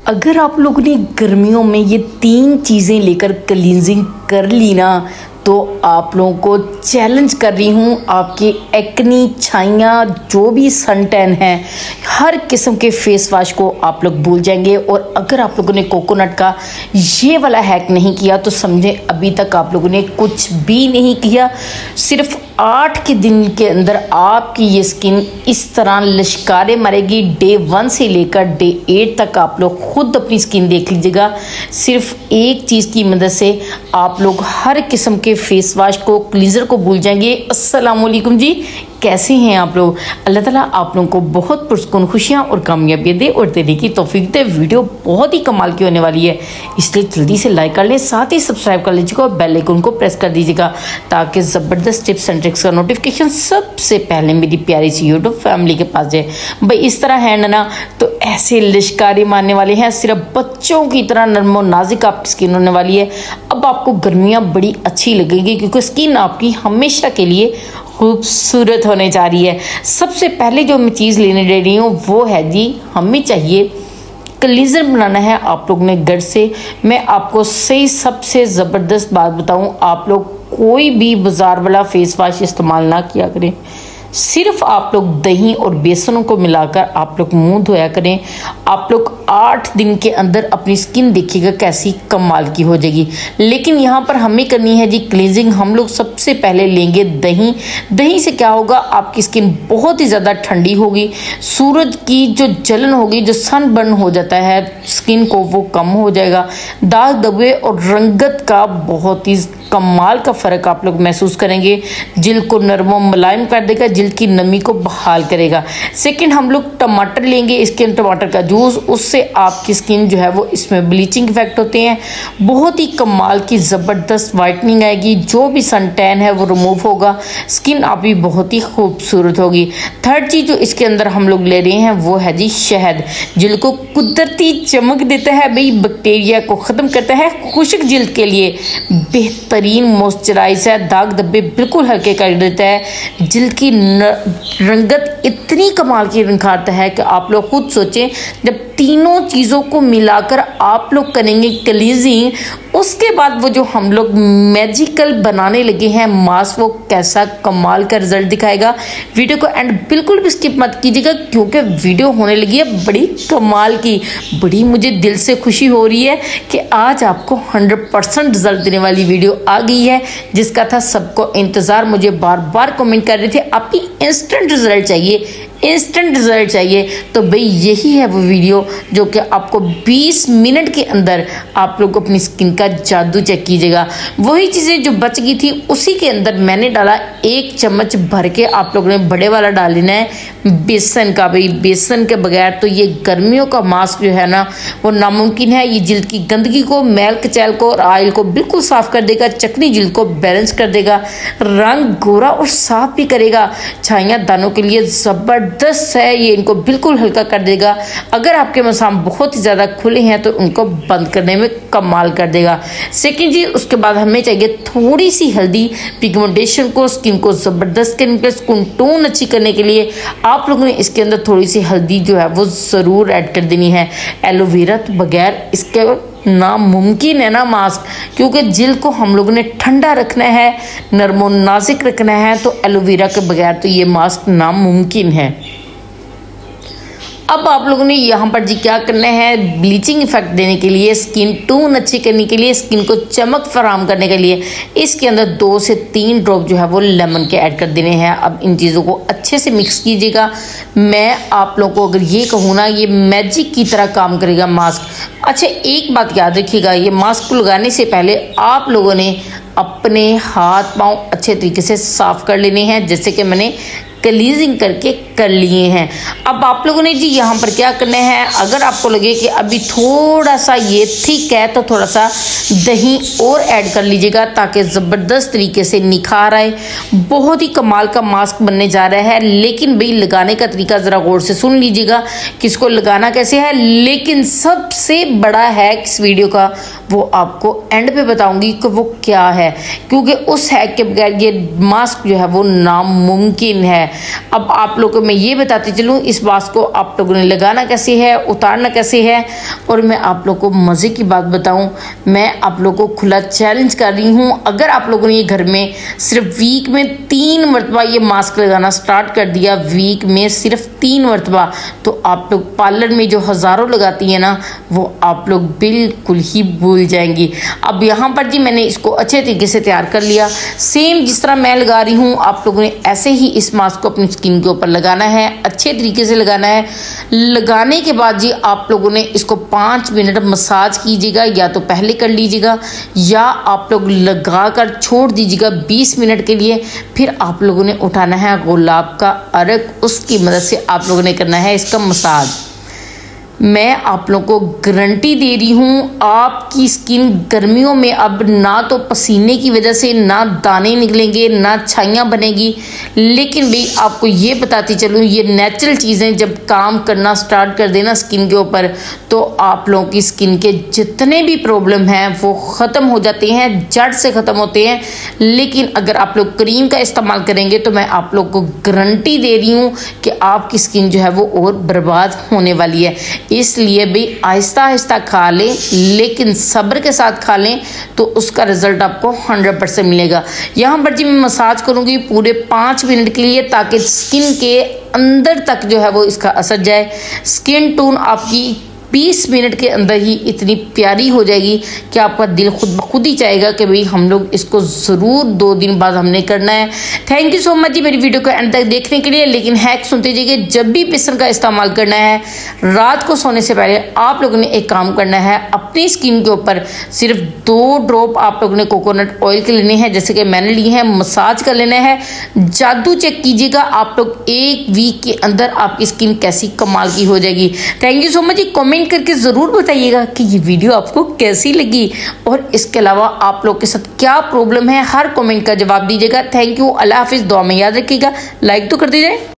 अगर आप लोगों ने गर्मियों में ये 3 चीज़ें लेकर क्लींजिंग कर ली ना, तो आप लोगों को चैलेंज कर रही हूँ, आपके एक्नी, छाइयाँ, जो भी सन टैन है, हर किस्म के फेस वॉश को आप लोग भूल जाएंगे। और अगर आप लोगों ने कोकोनट का ये वाला हैक नहीं किया तो समझे अभी तक आप लोगों ने कुछ भी नहीं किया। सिर्फ 8 के दिन के अंदर आपकी ये स्किन इस तरह लश्कारे मारेगी। डे 1 से लेकर डे 8 तक आप लोग खुद अपनी स्किन देख लीजिएगा। सिर्फ एक चीज़ की मदद से आप लोग हर किस्म के फेस वॉश को, क्लींजर को भूल जाएंगे। अस्सलाम वालेकुम जी, कैसे हैं आप लोग? अल्लाह ताला आप लोगों को बहुत पुरस्कून खुशियाँ और कामयाबियाँ दे और देने की तौफीक दे। वीडियो बहुत ही कमाल की होने वाली है, इसलिए जल्दी से लाइक कर लें, साथ ही सब्सक्राइब कर लीजिएगा और बेल आइकन को प्रेस कर दीजिएगा ताकि ज़बरदस्त टिप्स एंड ट्रिक्स का नोटिफिकेशन सबसे पहले मेरी प्यारी सी यूट्यूब फैमिली के पास जाए। भाई इस तरह है ना, तो ऐसे लिशकारी मारने वाले हैं, सिर्फ बच्चों की तरह नरम और नाजुक आपकी स्किन होने वाली है। अब आपको गर्मियाँ बड़ी अच्छी लगेंगी क्योंकि स्किन आपकी हमेशा के लिए खूबसूरत होने जा रही है। सबसे पहले जो मैं चीज़ लेने दे रही हूँ वो है जी, हमें चाहिए क्लींजर बनाना है आप लोग ने घर से। मैं आपको सही सबसे ज़बरदस्त बात बताऊँ, आप लोग कोई भी बाज़ार वाला फेस वॉश इस्तेमाल ना किया करें। सिर्फ आप लोग दही और बेसन को मिलाकर आप लोग मुंह धोया करें। आप लोग 8 दिन के अंदर अपनी स्किन देखिएगा कैसी कमाल की हो जाएगी। लेकिन यहाँ पर हमें करनी है जी क्लींजिंग। हम लोग सबसे पहले लेंगे दही। दही से क्या होगा, आपकी स्किन बहुत ही ज़्यादा ठंडी होगी। सूरज की जो जलन होगी, जो सन बर्न हो जाता है स्किन को, वो कम हो जाएगा। दाग धब्बे और रंगत का बहुत ही कमाल का फ़र्क आप लोग महसूस करेंगे। जिल्द को नरम और मुलायम कर देगा, जिल्द की नमी को बहाल करेगा। सेकंड, हम लोग टमाटर लेंगे, इसके टमाटर का जूस, उससे आपकी स्किन जो है वो, इसमें ब्लीचिंग इफेक्ट होते हैं, बहुत ही कमाल की ज़बरदस्त वाइटनिंग आएगी। जो भी सन टैन है वो रिमूव होगा, स्किन आपकी बहुत ही खूबसूरत होगी। थर्ड चीज़ जो इसके अंदर हम लोग ले रहे हैं वो है जी शहद। जिल्द को कुदरती चमक देता है, भाई बैक्टीरिया को ख़त्म करता है। खुश्क जिल्द के लिए बेहतरीन मॉइस्चराइज है, दाग धब्बे बिल्कुल हल्के कर देता है। जिल्द की रंगत इतनी कमाल की निखारता है कि आप लोग खुद सोचें, जब तीनों चीज़ों को मिलाकर आप लोग करेंगे क्लींजिंग, उसके बाद वो जो हम लोग मैजिकल बनाने लगे हैं मास्क, वो कैसा कमाल का रिजल्ट दिखाएगा। वीडियो को एंड बिल्कुल भी स्किप मत कीजिएगा क्योंकि वीडियो होने लगी है बड़ी कमाल की। बड़ी मुझे दिल से खुशी हो रही है कि आज आपको 100% रिजल्ट देने वाली वीडियो आ गई है, जिसका था सबको इंतज़ार। मुझे बार बार कमेंट कर रहे थे आपकी इंस्टेंट रिजल्ट चाहिए, इंस्टेंट रिजल्ट चाहिए। तो भाई यही है वो वीडियो जो कि आपको 20 मिनट के अंदर आप लोग अपनी स्किन का जादू चेक कीजिएगा। वही चीज़ें जो बच गई थी उसी के अंदर मैंने डाला 1 चम्मच भर के। आप लोगों ने बड़े वाला डाल लेना है बेसन का। भाई बेसन के बगैर तो ये गर्मियों का मास्क जो है ना वो नामुमकिन है। ये जिल्द की गंदगी को, मैल कचैल को और ऑयल को बिल्कुल साफ कर देगा, चिकनी जिल्द को बैलेंस कर देगा, रंग गोरा और साफ भी करेगा। छाइयाँ दानों के लिए ज़बरदस्त है ये, इनको बिल्कुल हल्का कर देगा। अगर आपके मसाम बहुत ही ज़्यादा खुले हैं तो उनको बंद करने में कमाल कर देगा। सेकंड जी, उसके बाद हमें चाहिए थोड़ी सी हल्दी। पिगमेंटेशन को, स्किन को ज़बरदस्त करने के लिए, स्किन टोन अच्छी करने के लिए आप लोगों ने इसके अंदर थोड़ी सी हल्दी जो है वो ज़रूर ऐड कर देनी है। एलोवेरा तो बगैर इसके नामुमकिन है ना मास्क, क्योंकि जिल्द को हम लोगों ने ठंडा रखना है, नरम और नाजुक रखना है, तो एलोवेरा के बगैर तो ये मास्क नामुमकिन है। अब आप लोगों ने यहाँ पर जी क्या करना है, ब्लीचिंग इफेक्ट देने के लिए, स्किन टोन अच्छी करने के लिए, स्किन को चमक फराहम करने के लिए इसके अंदर 2 से 3 ड्रॉप जो है वो लेमन के ऐड कर देने हैं। अब इन चीज़ों को अच्छे से मिक्स कीजिएगा। मैं आप लोगों को अगर ये कहूँ ना, ये मैजिक की तरह काम करेगा मास्क। अच्छा, एक बात याद रखिएगा, ये मास्क को लगाने से पहले आप लोगों ने अपने हाथ पाँव अच्छे तरीके से साफ कर लेने हैं, जैसे कि मैंने क्लींजिंग करके कर लिए हैं। अब आप लोगों ने जी यहाँ पर क्या करना है, अगर आपको लगे कि अभी थोड़ा सा ये ठीक है तो थोड़ा सा दही और ऐड कर लीजिएगा ताकि ज़बरदस्त तरीके से निखार आए। बहुत ही कमाल का मास्क बनने जा रहा है। लेकिन भाई लगाने का तरीका ज़रा गौर से सुन लीजिएगा किसको लगाना कैसे है। लेकिन सबसे बड़ा हैक इस वीडियो का वो आपको एंड पे बताऊंगी कि वो क्या है, क्योंकि उस हैक के बगैर ये मास्क जो है वो नामुमकिन है। अब आप लोग मैं ये बताती चलूँ इस मास्क को आप लोगों ने लगाना कैसे है, उतारना कैसे है। और मैं आप लोग को मज़े की बात बताऊं, मैं आप लोगों को खुला चैलेंज कर रही हूं, अगर आप लोगों ने ये घर में सिर्फ वीक में 3 मरतबा ये मास्क लगाना स्टार्ट कर दिया, वीक में सिर्फ 3 मरतबा, तो आप लोग पार्लर में जो हज़ारों लगाती है ना, वो आप लोग बिल्कुल ही भूल जाएंगी। अब यहाँ पर जी मैंने इसको अच्छे तरीके से तैयार कर लिया। सेम जिस तरह मैं लगा रही हूँ आप लोगों ने ऐसे ही इस मास्क को अपनी स्किन के ऊपर लगाना है, अच्छे तरीके से लगाना है। लगाने के बाद जी आप लोगों ने इसको 5 मिनट मसाज कीजिएगा, या तो पहले कर लीजिएगा या आप लोग लगा कर छोड़ दीजिएगा 20 मिनट के लिए। फिर आप लोगों ने उठाना है गुलाब का अर्क, उसकी मदद से आप लोगों ने करना है इसका मसाज। मैं आप लोगों को गारंटी दे रही हूँ आपकी स्किन गर्मियों में अब ना तो पसीने की वजह से ना दाने निकलेंगे, ना छाइयाँ बनेगी। लेकिन भाई आपको ये बताती चलूँ, ये नेचुरल चीज़ें जब काम करना स्टार्ट कर देना स्किन के ऊपर, तो आप लोगों की स्किन के जितने भी प्रॉब्लम हैं वो ख़त्म हो जाते हैं, जड़ से ख़त्म होते हैं। लेकिन अगर आप लोग क्रीम का इस्तेमाल करेंगे तो मैं आप लोग को गारंटी दे रही हूँ कि आपकी स्किन जो है वो और बर्बाद होने वाली है। इसलिए भी आहिस्ता आहिस्ता खा लें, लेकिन सब्र के साथ खा लें, तो उसका रिजल्ट आपको 100% मिलेगा। यहाँ पर जी मैं मसाज करूँगी पूरे 5 मिनट के लिए, ताकि स्किन के अंदर तक जो है वो इसका असर जाए। स्किन टोन आपकी 20 मिनट के अंदर ही इतनी प्यारी हो जाएगी कि आपका दिल खुद ब खुद ही चाहेगा कि भाई हम लोग इसको ज़रूर 2 दिन बाद हमने करना है। थैंक यू सो मच जी मेरी वीडियो को एंड तक देखने के लिए। लेकिन हैक सुनते जाइए, जब भी बेसन का इस्तेमाल करना है रात को सोने से पहले आप लोगों ने एक काम करना है, अपनी स्किन के ऊपर सिर्फ 2 ड्रॉप आप लोगों ने कोकोनट ऑयल के लेने हैं, जैसे कि मैंने लिए हैं, मसाज कर लेना है। जादू चेक कीजिएगा, आप लोग 1 वीक के अंदर आपकी स्किन कैसी कमाल की हो जाएगी। थैंक यू सो मच जी। कमेंट करके ज़रूर बताइएगा कि ये वीडियो आपको कैसी लगी, और इसके अलावा आप लोग के साथ क्या प्रॉब्लम है, हर कमेंट का जवाब दीजिएगा। थैंक यू, अल्लाह हाफिज़। दुआ में याद रखिएगा, लाइक तो कर दीजिए।